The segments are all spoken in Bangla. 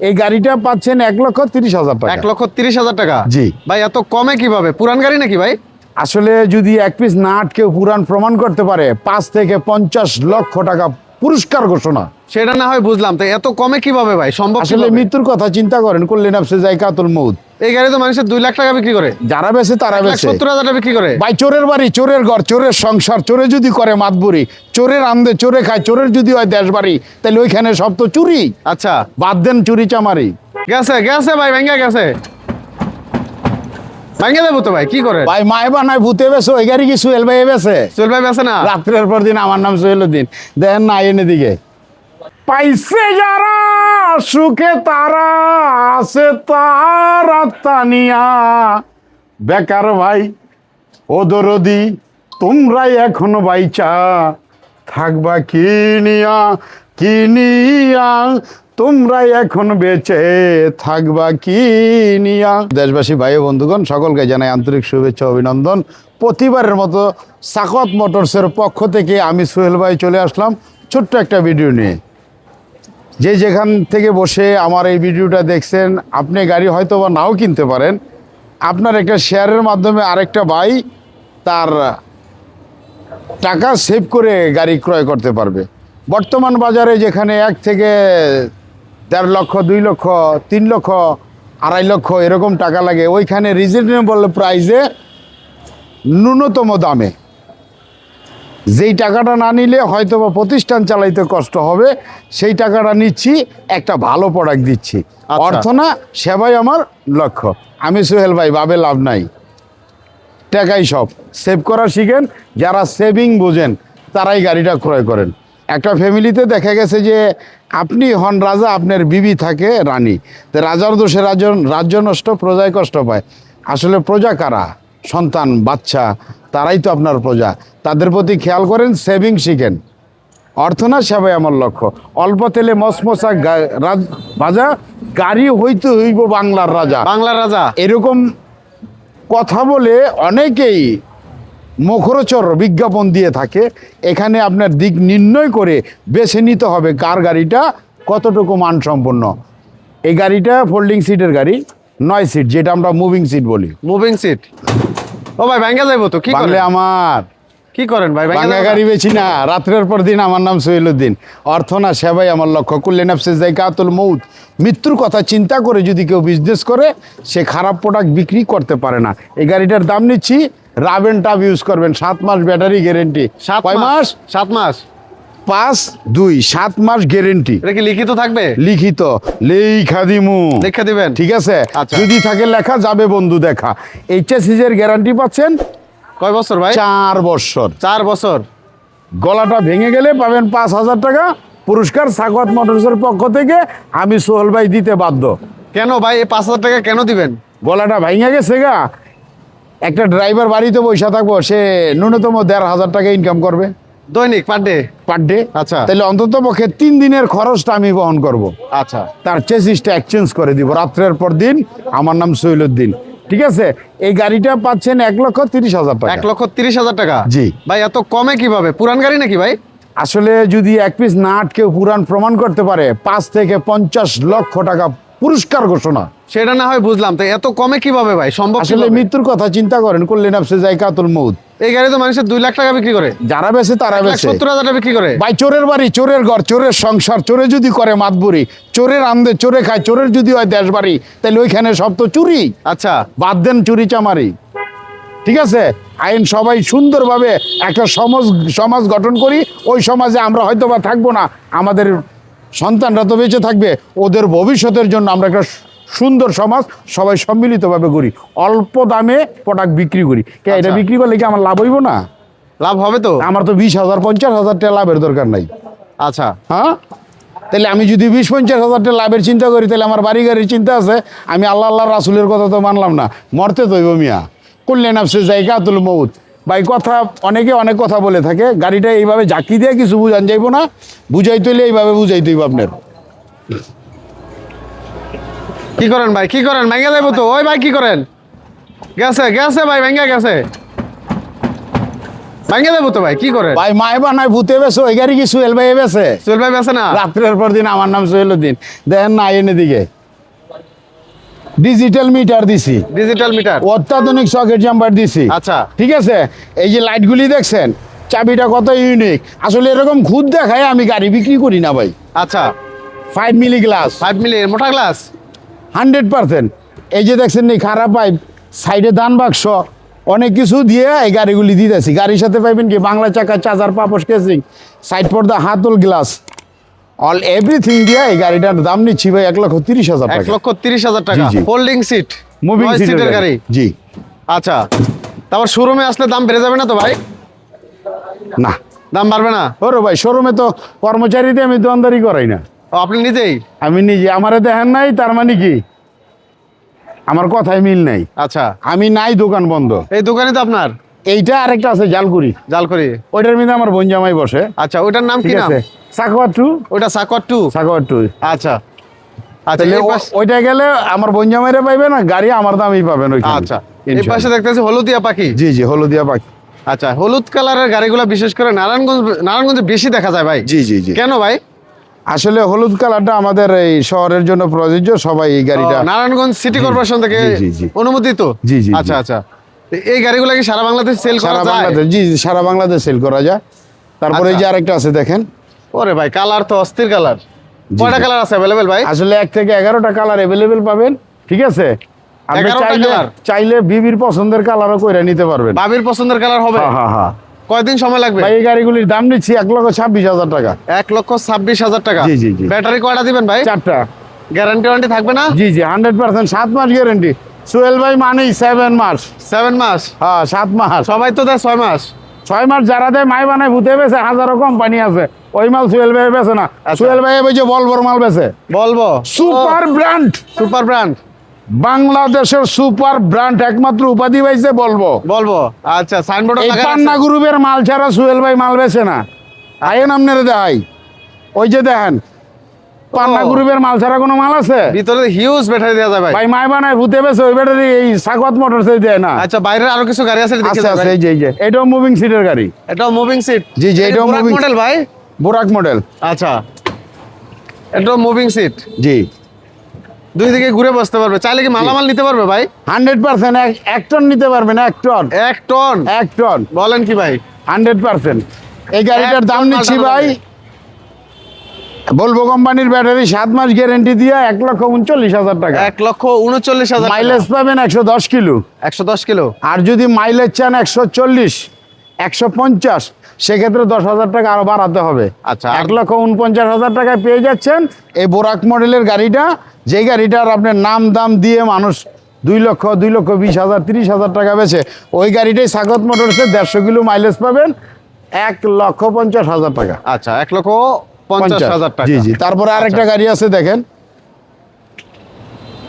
এই গাড়িটা পাচ্ছেন 1,30,000 টাকা। 1,30,000 টাকা? জি ভাই এত কমে কিভাবে? পুরান গাড়ি নাকি ভাই? আসলে যদি এক পিস না আটকেও পুরান প্রমাণ করতে পারে 5 থেকে 50 লক্ষ টাকা পুরস্কার ঘোষণা। সেটা না হয় বুঝলাম, তো এত কমে কিভাবে ভাই সম্ভব? আসলে কিভাবে? মৃত্যুর কথা চিন্তা করেন, করলে নাফসে যায়কাতুল মউত। এই গাড়ি তো মানুষের 2 লাখ টাকা বিক্রি করে, যারা বেছে তারা বেছে 1,70,000 টাকা বিক্রি করে। ভাই চোরের বাড়ি, চোরের ঘর, চোরের সংসার, চোরে যদি করে মাতবুরি, চোরের আন্দে চোরে খায়, চোরের যদি হয় দেশ বাড়ি, তাহলে ওইখানে সব তো চুরি। আচ্ছা বাদ দেন চুরি চামারি। গেছে গেছে ভাই, ভেঙে গেছে, ভেঙে দেবো তো ভাই, কি করে ভাই মায় বানায় ভূতে বেছে, ওই গাড়ি কি সুহেল ভাই বেছে? চল ভাই বেছে না? রাত্রের পর দিন আমার নাম সোহেলুদ্দিন, দেখেন না এনে দিকে পাইছে যারা সুখে তারা আছে তারা তানিয়া। বেকার ভাই ও দরদি তোমরাই এখনো বাইচা থাকবা কিনিয়া কিনিয়া, তোমরাই এখন বেঁচে থাকবা কিনিয়া। দেশবাসী ভাই ও বন্ধুগণ সকলকে জানাই আন্তরিক শুভেচ্ছা অভিনন্দন। প্রতিবারের মতো সাকওয়াত মোটরসের পক্ষ থেকে আমি সোহেল ভাই চলে আসলাম ছোট্ট একটা ভিডিও নিয়ে। যে যেখান থেকে বসে আমার এই ভিডিওটা দেখছেন, আপনি গাড়ি হয়তো বা নাও কিনতে পারেন, আপনার একটা শেয়ারের মাধ্যমে আরেকটা ভাই তার টাকা সেভ করে গাড়ি ক্রয় করতে পারবে। বর্তমান বাজারে যেখানে 1 থেকে 1.5 লক্ষ, 2 লক্ষ, 3 লক্ষ, 2.5 লক্ষ এরকম টাকা লাগে, ওইখানে রিজনেবল প্রাইসে ন্যূনতম দামে যেই টাকাটা না নিলে হয়তো বা প্রতিষ্ঠান চালাইতে কষ্ট হবে, সেই টাকাটা নিচ্ছি, একটা ভালো প্রোডাক্ট দিচ্ছি। আচ্ছা। অর্থ না সেবাই আমার লক্ষ্য। আমি সোহেল ভাই, ভাবে লাভ নাই, টাকাই সব। সেভ করা শিখেন, যারা সেভিং বোঝেন তারাই গাড়িটা ক্রয় করেন। একটা ফ্যামিলিতে দেখা গেছে যে আপনি হন রাজা, আপনার বিবি থাকে রানী, তো রাজার দোষে রাজ্য নষ্ট, প্রজায় কষ্ট পায়। আসলে প্রজা কারা? সন্তান বাচ্চা, তারাই তো আপনার প্রজা। তাদের প্রতি খেয়াল করেন, সেভিং শিখেন। অর্থ না সেবাই আমার লক্ষ্য। অল্প তেলে মশমশা ভাজা, গাড়ি হইতে হইব বাংলার রাজা। বাংলার রাজা এরকম কথা বলে অনেকেই মুখরোচর বিজ্ঞাপন দিয়ে থাকে। এখানে আপনার দিক নির্ণয় করে বেছে নিতে হবে কার গাড়িটা কতটুকু মানসম্পন্ন। এই গাড়িটা ফোল্ডিং সিটের গাড়ি, 9 সিট, যেটা আমরা মুভিং সিট বলি। Moving seat. ও ভাই ভেঙে যাবো তো, কি বাংলা করেন? আমার কি করেন ভাই? ভেঙে বাংলা যাবো না? গাড়ি বেছি না, রাত্রের পর দিন আমার নাম সোহেলুদ্দিন। অর্থ না সেবাই আমার লক্ষ্য। কুল্লি নাফসে যায়কাতুল মউত। মৃত্যুর কথা চিন্তা করে যদি কেউ বিজনেস করে, সে খারাপ প্রোডাক্ট বিক্রি করতে পারে না। এই গাড়িটার দাম নিচ্ছি, রাবেন টাব ইউজ করবেন, 7 মাস ব্যাটারি গ্যারেন্টি। 7 কয় মাস? 7 মাস। 7 মাস গ্যারেন্টি। এটা কি লিখিত থাকবে? লিখিত লেখা দিমু, লিখে দিবেন? ঠিক আছে। আচ্ছা। যদি থাকে লেখা, যাবে বন্ধু দেখা। HSC এর গ্যারান্টি পাচ্ছেন কয় বছর ভাই? 4 বছর। 4 বছর। গলাটা ভেঙে গেলে পাবেন 5,000 টাকা পুরস্কার সাকওয়াত মোটরসের পক্ষ থেকে। আমি সোহেল ভাই দিতে বাধ্য। কেন ভাই এই 5,000 টাকা কেন দিবেন? গলাটা ভেঙে গেছে গা, একটা ড্রাইভার বাড়িতে বসে থাকবো, সে ন্যূনতম 1,500 টাকা ইনকাম করবে দৈনিক পার ডে? Per day. আচ্ছা। তাহলে অন্তত পক্ষে 3 দিনের খরচটা আমি বহন করব। আচ্ছা। তার চেসিসটা এক্সচেঞ্জ করে দিব রাত্রের পর দিন। আমার নাম সোহেলুদ্দিন, ঠিক আছে। এই গাড়িটা পাচ্ছেন 1,30,000 টাকা। 1,30,000 টাকা? জি। ভাই এত কমে কিভাবে? পুরান গাড়ি নাকি ভাই? আসলে যদি এক পিস না আটকেও পুরান প্রমাণ করতে পারে 5 থেকে 50 লক্ষ টাকা পুরস্কার ঘোষণা। সেটা না হয় বুঝলাম, তো এত কমে কিভাবে ভাই সম্ভব? আসলে কিভাবে? মৃত্যুর কথা চিন্তা করেন, করলে নাফসে যায়কাতুল মউত। এই গাড়ি তো মানুষের 2 লাখ টাকা বিক্রি করে, যারা বেছে তারা বেছে 1,70,000 টাকা বিক্রি করে। ভাই চোরের বাড়ি, চোরের ঘর, চোরের সংসার, চোরে যদি করে মাতবুরি, চোরের আন্দে চোরে খায়, চোরের যদি হয় দেশ বাড়ি, তাহলে ওইখানে সব তো চুরি। আচ্ছা। বাদ দেন চুরি চামারি, ঠিক আছে। আইন সবাই সুন্দরভাবে একটা সমাজ গঠন করি। ওই সমাজে আমরা হয়তো বা থাকবো না, আমাদের সন্তানরা তো বেঁচে থাকবে। ওদের ভবিষ্যতের জন্য আমরা একটা সুন্দর সমাজ সবাই সম্মিলিতভাবে করি। অল্প দামে প্রোডাক্ট বিক্রি করি। কে এটা আচ্ছা। বিক্রি করলে কি আমার লাভ হইব না? লাভ হবে তো? আমার তো 20,000 50,000 টাকা লাভের দরকার নাই। আচ্ছা। হ্যাঁ, তাহলে আমি যদি 20-50,000 টাকা লাভের চিন্তা করি, তাহলে আমার বাড়ি গাড়ির চিন্তা আছে। আমি আল্লাহ রাসূলের কথা তো মানলাম না, মরতে তো হইব মিয়া। কুল্লি নাফসে যায়কাতুল মউত। ভাই কথা অনেকে অনেক কথা বলে থাকে, গাড়িটা এইভাবে ঝাঁকি দিয়ে কিছু বুঝান যাইব না, বুঝাইতে হইলে এইভাবে বুঝাইতে হইব আপনার। কি করেন ভাই? কি করেন? ভেঙে যাবো তো। ওই ভাই কি করেন? গেছে গেছে ভাই, ভেঙে গেছে। ভাঙে দেবো তো ভাই, কি করেন? ভাই মায় বানায় ভূতে বেছে, ওই গাড়ি কি সোহেল ভাই বেছে? সোহেল ভাই বেছে না? রাত্রের পর দিন আমার নাম সোহেলউদ্দিন, দেখেন না এনে দিকে ডিজিটাল মিটার দিছি, ডিজিটাল মিটার। অত্যাধুনিক সকেট জাম্পার দিছি। আচ্ছা। ঠিক আছে, এই যে লাইটগুলি দেখছেন, চাবিটা কত ইউনিক। আসলে এরকম খুদ দেখায় আমি গাড়ি বিক্রি করি না ভাই। আচ্ছা, 5 মিলি গ্লাস, 5 মিলি মোটা গ্লাস। 100%। এই যে দেখছেন নি খারাপ পাইপ, সাইডে দান বাক্স, অনেক কিছু দিয়ে এই গাড়িগুলি দিতেছি। গাড়ির সাথে পাইবেন কি বাংলা চাকা, চার্জার, পাপোশ কেসিং, সাইড পর্দা, হাতল গ্লাস, অল এভরিথিং দিয়ে এই গাড়িটার দাম নিচ্ছি ভাই 1,30,000 টাকা। 1,30,000 টাকা। জি, জি। ফোল্ডিং সিট, মুভিং সিটের গাড়ি। জি। আচ্ছা, তারপর শোরুমে আসলে দাম বেড়ে যাবে না তো ভাই? না, দাম বাড়বে না? ওরে ভাই শোরুমে তো কর্মচারীতে আমি দোকানদারি করাই না, ও, আপনি নিজেই? আমি নিজে। আমারে দেখেন নাই তার মানে কি আমার কথায় মিল নাই। আচ্ছা, আমি নাই, দোকান বন্ধ। এই দোকানে তো আপনার? এইটা আরেকটা আছে জালকুড়ি, জালকরি। ওইটার মধ্যে আমার বোন জামাই বসে। আচ্ছা, ওইটার নাম কি ঠিক নাম? আছে, সাকোয়া টু। ওইটা সাকোয়ার 2। সাকোয়া টু। আচ্ছা আচ্ছা, তাহলে এই পাশে- ওইটা গেলে আমার বোন জামাইরে পাইবেন না, গাড়ি আমার দামই পাবেন ওইখানে। আচ্ছা, এই ইনশাআল্লাহ। পাশে দেখতেছি হলুদিয়া পাখি। জি জি, হলুদিয়া পাখি। আচ্ছা, হলুদ কালারের গাড়িগুলো বিশেষ করে নারায়ণগঞ্জে বেশি দেখা যায় ভাই। জি জি জি। কেন ভাই? আসলে হলুদ কালারটা আমাদের এই শহরের জন্য প্রযোজ্য, সবাই এই গাড়িটা। ও, নারায়ণগঞ্জ সিটি কর্পোরেশন থেকে জি, জি, জি। অনুমোদিত। জি, জি, আচ্ছা জি। আচ্ছা, তো এই গাড়িগুলো কি সারা বাংলাদেশ সেল করা সারা যায়? বাংলাদেশ, জি জি, সারা বাংলাদেশ সেল করা যায়। তারপরে এই যে আচ্ছা। আরেকটা আছে দেখেন। ওরে ভাই, কালার তো অস্থির কালার। জি, কয়টা জি। কালার আছে अवेलेबल ভাই? আসলে 1 থেকে 11টা কালার অ্যাভেলেবেল পাবেন। ঠিক আছে, আপনি 11টা চাইলে কালার? চাইলে বিবির পছন্দের কালারও কইরা নিতে পারবেন। বাবির পছন্দের কালার হবে? হ্যাঁ হ্যাঁ হ্যাঁ। কয়দিন সময় লাগবে? ভাই এই গাড়িগুলির দাম নিচ্ছি 1,26,000 টাকা। 1,26,000 টাকা। জি, জি, জি। ব্যাটারি কয়টা দিবেন ভাই? 4টা। গ্যারান্টি ওয়ারেন্টি থাকবে না? জি জি, 100%, 7 মাস গ্যারেন্টি। সোহেল ভাই মানেই 7 মাস। 7 মাস? হ্যাঁ, 7 মাস। সবাই তো দেয় 6 মাস। 6 মাস যারা দেয় মাই বানায় ভূতে বেছে, হাজারো কোম্পানি আছে, ওই মাল সোহেল ভাই বেছে না। আচ্ছা। সোহেল ভাই ওই যে বলবোর মাল বেছে, বলবো সুপার ব্র্যান্ড, সুপার ব্র্যান্ড। বাংলাদেশের সুপার ব্র্যান্ড একমাত্র উপাধি পাইছে বলবো। বলবো। আচ্ছা, সাইনবোর্ড এই লাগা পান্না আছে? গ্রুপের মাল ছাড়া সোহেল ভাই মাল বেছে না। আইন আপনারা দেখাই, ওই যে দেখেন পান্না ও। গ্রুপের মাল ছাড়া কোনো মাল আছে? ভিতরে হিউজ ব্যাটারি দেওয়া যায় ভাই। ভাই মাই বানায় ভূতে বেছে, ওই ব্যাটারি এই সাকওয়াত মোটরসে দেয় না। আচ্ছা, বাইরের আরো কিছু গাড়ি আছে দেখি আছে আছে, এই যে এই যে এটাও মুভিং সিটের গাড়ি। এটাও মুভিং সিট? জি, জি, এটাও moving- মডেল ভাই। বোরাক মডেল। আচ্ছা, এটাও মুভিং সিট। জি, দুই দিকে ঘুরে বসতে পারবে, চাইলে কি মালামাল নিতে পারবে ভাই? 100%। এক টন নিতে পারবেন, 1 টন। 1 টন? 1 টন, বলেন কি ভাই? 100%। এই গাড়িটার 1 দাম টন নিচ্ছি পাল্টানো ভাই, বলবো কোম্পানির ব্যাটারি 7 মাস গ্যারেন্টি দিয়ে 1,39,000 টাকা। 1,39,000 মাইলেজ পাবেন 110 কিলো। 110 কিলো? আর যদি মাইলেজ চান 140, 150, সেক্ষেত্রে 10,000 টাকা আরো বাড়াতে হবে। আচ্ছা। 1,49,000 টাকায় পেয়ে যাচ্ছেন এই বোরাক মডেলের গাড়িটা, যেই গাড়িটার আপনার নাম দাম দিয়ে মানুষ 2 লক্ষ, 2,20,000, 30,000 টাকা বেচে, ওই গাড়িটাই সাকওয়াত মোটরসে 150 কিলো মাইলেজ পাবেন 1,50,000 টাকা। আচ্ছা, 1,50,000 টাকা। জি জি। তারপরে আরেকটা গাড়ি আছে দেখেন।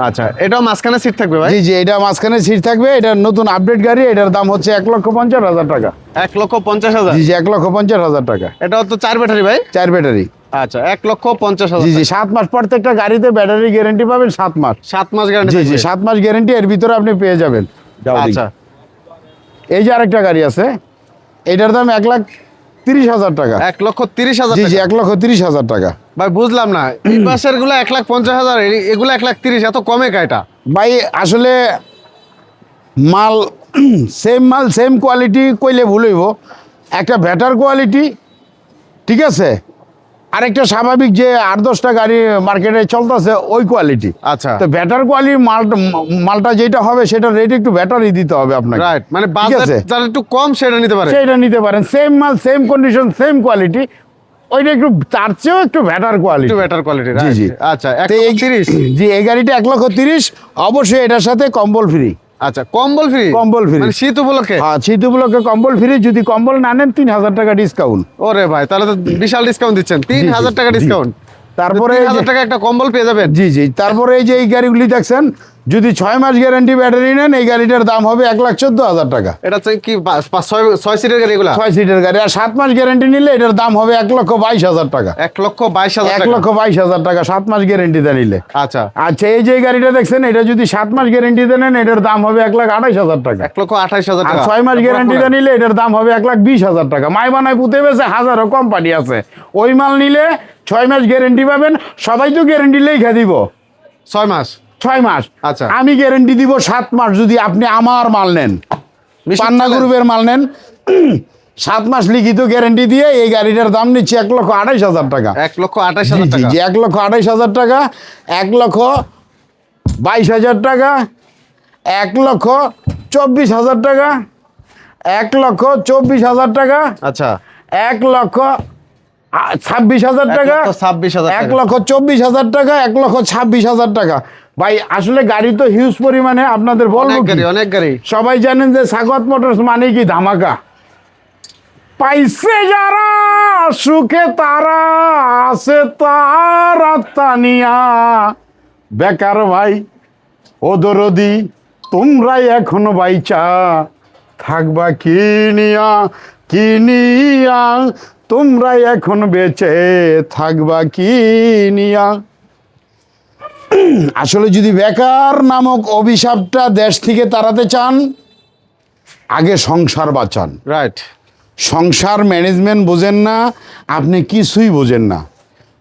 আচ্ছা, এটাও মাঝখানে সিট থাকবে ভাই? জি জি, এটা মাঝখানে সিট থাকবে, এটা নতুন আপডেট গাড়ি, এটার দাম হচ্ছে 1,50,000 টাকা। 1,50,000? জি জি, 1,50,000 টাকা। এটাও তো 4 ব্যাটারি ভাই? 4 ব্যাটারি। আচ্ছা, 1,50,000। জি জি, 7 মাস প্রত্যেকটা গাড়িতে ব্যাটারি গ্যারেন্টি পাবেন 7 মাস। 7 মাস গ্যারান্টি? জি জি, 7 মাস গ্যারেন্টি, এর ভিতরে আপনি পেয়ে যাবেন। আচ্ছা, এই যে আরেকটা গাড়ি আছে, এটার দাম 1,30,000 টাকা। 1,30,000 জি জি, টাকা? 1,30,000 টাকা। ভাই বুঝলাম না, এই পাশের গুলো 1,50,000, এগুলো 1,30,000, এত কমে কায়টা? ভাই আসলে মাল সেম মাল সেম কোয়ালিটি কইলে ভুল হইব। একটা বেটার কোয়ালিটি, ঠিক আছে, আরেকটা স্বাভাবিক যে 8-10টা গাড়ি মার্কেটে চলতেছে ওই কোয়ালিটি। আচ্ছা, তো বেটার কোয়ালিটির মালটা যেটা হবে সেটা রেট একটু বেটারই দিতে হবে আপনাকে। রাইট, মানে ঠিক বাজেট আছে, যারা একটু কম সেটা নিতে পারে। সেটা নিতে পারেন। সেম মাল সেম কন্ডিশন সেম কোয়ালিটি, ওইটা একটু তার চেয়েও একটু বেটার কোয়ালিটি। একটু বেটার কোয়ালিটি। জি জি। আচ্ছা, তো এই 1,30,000? জি, এই গাড়িটা 1,30,000, অবশ্যই এটার সাথে কম্বল ফ্রি। আচ্ছা, কম্বল ফ্রি? কম্বল ফ্রি, মানে শীত উপলক্ষে? হ্যাঁ, শীত উপলক্ষে কম্বল ফ্রি। যদি কম্বল না নেন 3,000 টাকা ডিসকাউন্ট। ওরে ভাই, তাহলে তো বিশাল ডিসকাউন্ট দিচ্ছেন। 3,000 টাকা জি। ডিসকাউন্ট? তারপরে এই যে- 3,000 টাকা একটা কম্বল পেয়ে যাবেন? জি জি, তারপরে এই যে এই গাড়িগুলি দেখছেন, যদি 6 মাস গ্যারান্টি ব্যাটারি নেন এই গাড়িটার দাম হবে 1,14,000 টাকা। এটা হচ্ছে কি 6 সিটের গাড়ি এগুলা? 6 সিটের গাড়ি। আর 7 মাস গ্যারান্টি নিলে এটার দাম হবে 1,22,000 টাকা। 1,22,000 টাকা। 1,22,000 টাকা 7 মাস গ্যারান্টিতে নিলে। আচ্ছা আচ্ছা, এই যে গাড়িটা দেখছেন এটা যদি 7 মাস গ্যারান্টিতে নেন এটার দাম হবে 1,28,000 টাকা। 1,28,000 আর টাকা। 6 মাস গ্যারান্টিতে নিলে এটার দাম হবে 1,20,000 টাকা। মাই বানায় পুঁতে বেছে হাজারো কোম্পানি আছে, ওই মাল নিলে 6 মাস গ্যারান্টি পাবেন। সবাই তো গ্যারান্টি লেখা দিব 6 মাস। 6 মাস। আচ্ছা। আমি গ্যারান্টি দিব 7 মাস যদি আপনি আমার মাল নেন, পান্না গ্রুপের মাল নেন। 7 মাস লিখিত গ্যারান্টি দিয়ে এই গাড়িটার দাম নিচ্ছে 1,28,000 টাকা। 1,28,000 টাকা। জি 1,28,000 টাকা, 1,22,000 টাকা, 1,24,000 টাকা, 1,24,000 টাকা, আচ্ছা 1,26,000 টাকা, 1,26,000 টাকা। 1,24,000 টাকা, 1,26,000 টাকা। ভাই আসলে গাড়ি তো হিউজ পরিমাণে, আপনাদের বলবো অনেক কি? গাড়ি, অনেক গাড়ি। সবাই জানেন যে স্বাগত মোটরস মানে কি ধামাকা। পাইছে যারা সুখে তারা আছে তারা তানিয়া, বেকার ভাই ও দরদি তোমরাই এখনো বাইচা থাকবা কিনিয়া, কিনিয়া তোমরাই এখন বেঁচে থাকবা কিনিয়া। আসলে যদি বেকার নামক অভিশাপটা দেশ থেকে তাড়াতে চান, আগে সংসার বাঁচান। রাইট। সংসার ম্যানেজমেন্ট বোঝেন না, আপনি কিছুই বোঝেন না।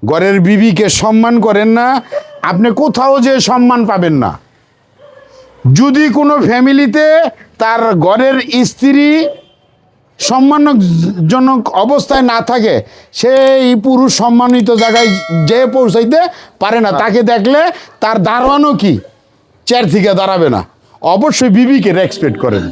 ঘরের বিবিকে সম্মান করেন না, আপনি কোথাও যে সম্মান পাবেন না। যদি কোনো ফ্যামিলিতে তার ঘরের স্ত্রী সম্মানজনক অবস্থায় না থাকে, সেই পুরুষ সম্মানিত জায়গায় যে পৌঁছাইতে পারে না। তাকে দেখলে তার দারোয়ানও কি চেয়ার থেকে দাঁড়াবে না। অবশ্যই বিবিকে রেসপেক্ট করেন।